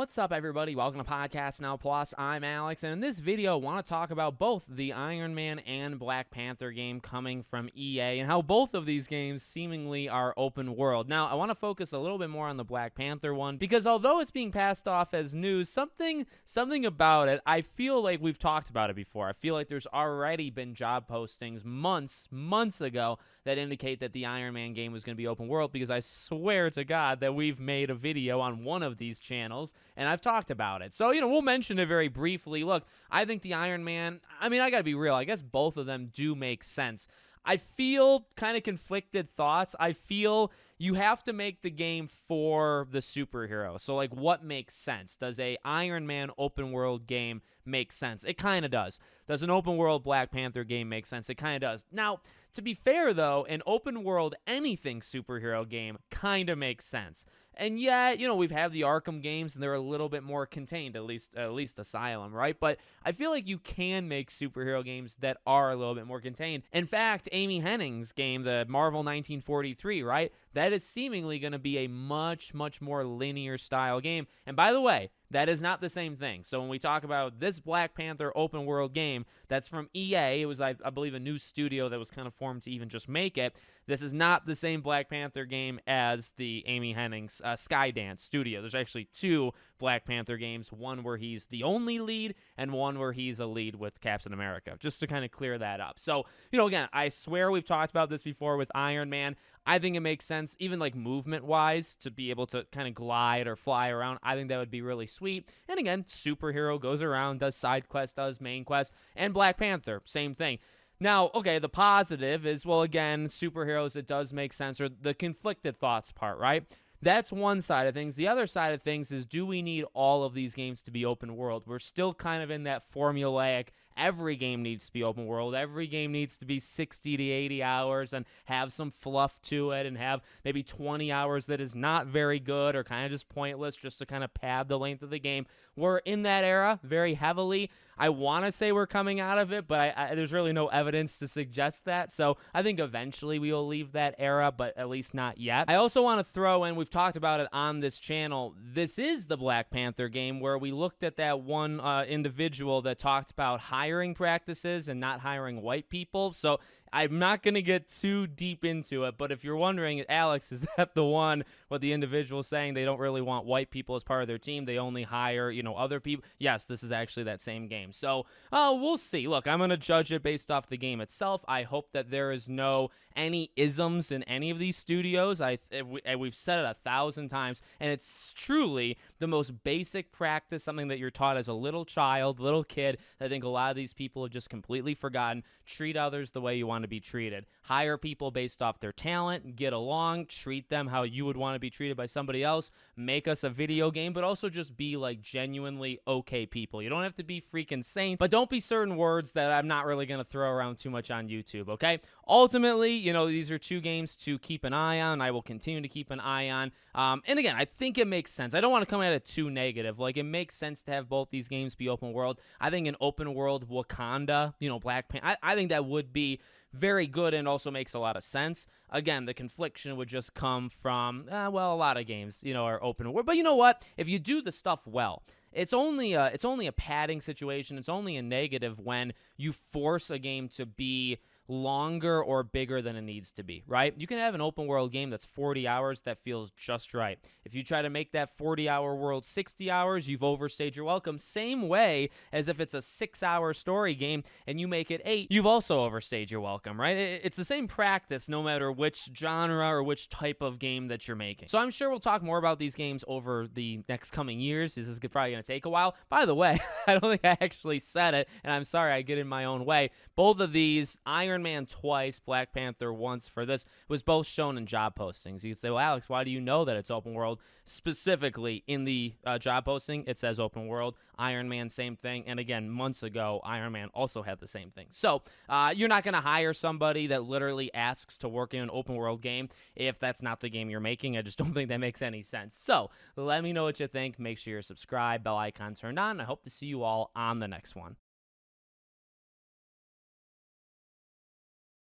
What's up, everybody? Welcome to Podcast Now Plus. I'm Alex, and in this video, I want to talk about both the Iron Man and Black Panther game coming from EA and how both of these games seemingly are open world. Now, I want to focus a little bit more on the Black Panther one because although it's being passed off as news, something about it, I feel like we've talked about it before. I feel like there's already been job postings months ago that indicate that the Iron Man game was going to be open world because I swear to God that we've made a video on one of these channels and I've talked about it. So, we'll mention it very briefly. Look, I think the Iron Man, I got to be real. I guess both of them do make sense. I feel kind of conflicted thoughts. I feel you have to make the game for the superhero. So, like, what makes sense? Does a Iron Man open world game make sense? It kind of does. Does an open world Black Panther game make sense? It kind of does. Now, to be fair, though, an open world anything superhero game kind of makes sense. And yet, we've had the Arkham games, and they're a little bit more contained, at least Asylum, right? But I feel like you can make superhero games that are a little bit more contained. In fact, Amy Hennig's game, the Marvel 1943, right? That is seemingly going to be a much more linear style game. And by the way, that is not the same thing. So when we talk about this Black Panther open world game, that's from EA. It was, I believe, a new studio that was kind of formed to even just make it. This is not the same Black Panther game as the Amy Hennig's Skydance studio. There's actually two Black Panther games, one where he's the only lead and one where he's a lead with Captain America, just to kind of clear that up. So, again, I swear we've talked about this before with Iron Man. I think it makes sense, even like movement-wise, to be able to kind of glide or fly around. I think that would be really sweet. And again, superhero goes around, does side quests, does main quests, and Black Panther, same thing. Now, okay, the positive is, well, again, superheroes, it does make sense, or the conflicted thoughts part, right? That's one side of things. The other side of things is, do we need all of these games to be open world? We're still kind of in that formulaic, every game needs to be open world. Every game needs to be 60 to 80 hours and have some fluff to it and have maybe 20 hours that is not very good or kind of just pointless just to kind of pad the length of the game. We're in that era very heavily. I want to say we're coming out of it, but there's really no evidence to suggest that. So I think eventually we will leave that era, but at least not yet. I also want to throw in, we've talked about it on this channel, this is the Black Panther game where we looked at that one individual that talked about hiring practices and not hiring white people. So I'm not going to get too deep into it, but if you're wondering, Alex, is that the one with the individual saying they don't really want white people as part of their team, they only hire, other people? Yes, this is actually that same game. So, we'll see. Look, I'm going to judge it based off the game itself. I hope that there is any isms in any of these studios. We've said it 1,000 times, and it's truly the most basic practice, something that you're taught as a little child, little kid. I think a lot of these people have just completely forgotten. Treat others the way you want to be treated. Hire people based off their talent, get along, treat them how you would want to be treated by somebody else, make us a video game, but also just be like genuinely okay people. You don't have to be freaking saints, but don't be certain words that I'm not really going to throw around too much on YouTube, okay? Ultimately, these are two games to keep an eye on. I will continue to keep an eye on. And again, I think it makes sense. I don't want to come at it too negative. Like, it makes sense to have both these games be open world. I think an open world Wakanda, Black Panther, I think that would be very good and also makes a lot of sense. Again, the confliction would just come from, a lot of games, are open world. But you know what? If you do the stuff well, it's only a padding situation. It's only a negative when you force a game to be longer or bigger than it needs to be, right? You can have an open world game that's 40 hours that feels just right. If you try to make that 40-hour world 60 hours, you've overstayed your welcome. Same way as if it's a 6-hour story game and you make it 8, you've also overstayed your welcome, right? It's the same practice no matter which genre or which type of game that you're making. So I'm sure we'll talk more about these games over the next coming years. This is probably going to take a while. By the way, I don't think I actually said it, and I'm sorry I get in my own way. Both of these, Iron Man twice, Black Panther once for this, was both shown in job postings. You can say, well, Alex, why do you know that it's open world? Specifically, in the job posting, it says open world. Iron Man, same thing. And again, months ago, Iron Man also had the same thing. So you're not going to hire somebody that literally asks to work in an open world game if that's not the game you're making. I just don't think that makes any sense. So let me know what you think. Make sure you're subscribed, bell icon turned on. I hope to see you all on the next one.